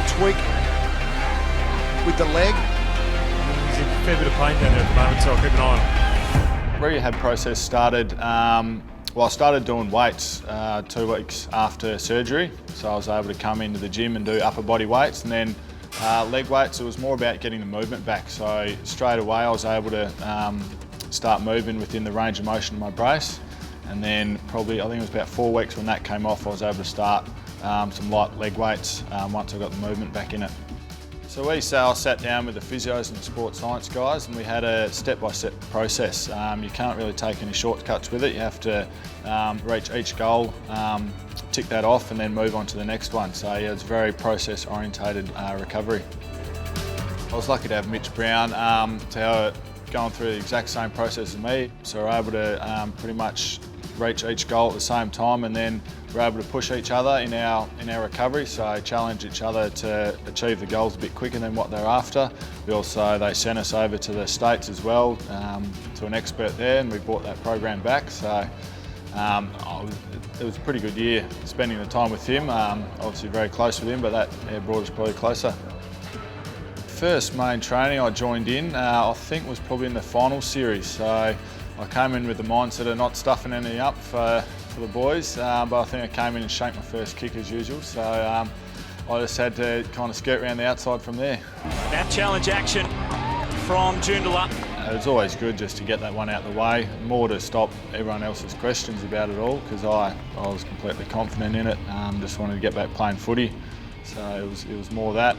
little tweak with the leg. He's in a fair bit of pain down there at the moment, so I'll keep an eye on him. Rehab process started, I started doing weights 2 weeks after surgery. So I was able to come into the gym and do upper body weights, and then leg weights. It was more about getting the movement back. So straight away I was able to start moving within the range of motion of my brace. And then probably, I think it was about 4 weeks when that came off, I was able to start some light leg weights once I got the movement back in it. So I sat down with the physios and the sports science guys, and we had a step-by-step process. You can't really take any shortcuts with it. You have to reach each goal, tick that off, and then move on to the next one. So yeah, it's very process-orientated recovery. I was lucky to have Mitch Brown going through the exact same process as me. So we're able to pretty much reach each goal at the same time, and then we're able to push each other in our recovery, so challenge each other to achieve the goals a bit quicker than what they're after. They sent us over to the States as well, to an expert there, and we brought that program back. So it was a pretty good year spending the time with him. Obviously very close with him, but that brought us probably closer. First main training I joined in, I think was probably in the final series. So I came in with the mindset of not stuffing anything up for the boys, but I think I came in and shanked my first kick as usual. So I just had to kind of skirt around the outside from there. That challenge action from Joondalup. It was always good just to get that one out of the way, more to stop everyone else's questions about it all, because I was completely confident in it. Just wanted to get back playing footy. So it was more that,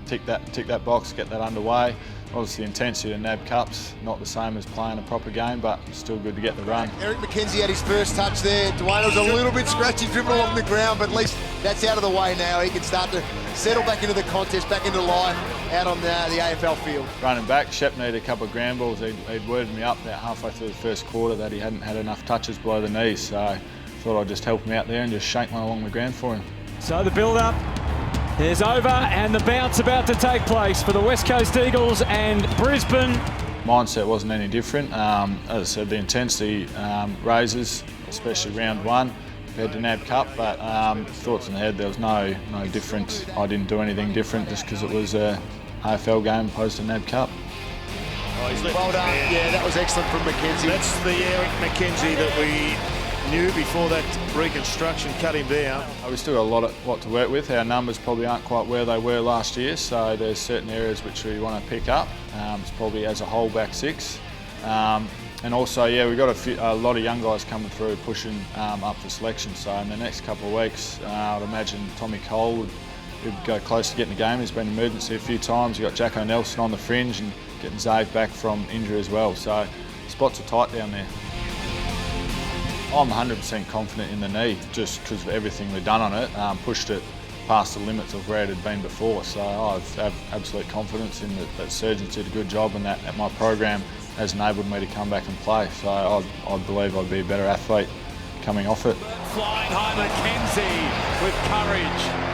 tick that box, get that underway. Obviously the intensity of NAB Cups, not the same as playing a proper game, but still good to get the run. Eric Mackenzie had his first touch there. Dwayne was a little bit scratchy, dribbling along the ground, but at least that's out of the way now. He can start to settle back into the contest, back into life, out on the AFL field. Running back, Shep needed a couple of ground balls. He'd worded me up about halfway through the first quarter that he hadn't had enough touches below the knees, so I thought I'd just help him out there and just shank one along the ground for him. So the build-up is over, and the bounce about to take place for the West Coast Eagles and Brisbane. Mindset wasn't any different. As I said, the intensity raises, especially round one compared to NAB Cup, but thoughts in the head, there was no difference. I didn't do anything different just because it was a AFL game opposed to NAB Cup. Well done. Yeah, that was excellent from Mackenzie. That's the Eric Mackenzie that we knew before that reconstruction cut him down. We still got a lot to work with. Our numbers probably aren't quite where they were last year, so there's certain areas which we want to pick up. It's probably as a whole back six. And also, yeah, we've got a lot of young guys coming through pushing up for selection. So in the next couple of weeks, I'd imagine Tommy Cole would go close to getting the game. He's been in emergency a few times. You've got Jacko Nelson on the fringe and getting Zave back from injury as well. So spots are tight down there. I'm 100% confident in the knee just because of everything we've done on it, pushed it past the limits of where it had been before. So I have absolute confidence in that surgeons did a good job, and that my program has enabled me to come back and play. So I believe I'd be a better athlete coming off it. Flying high Mackenzie with courage.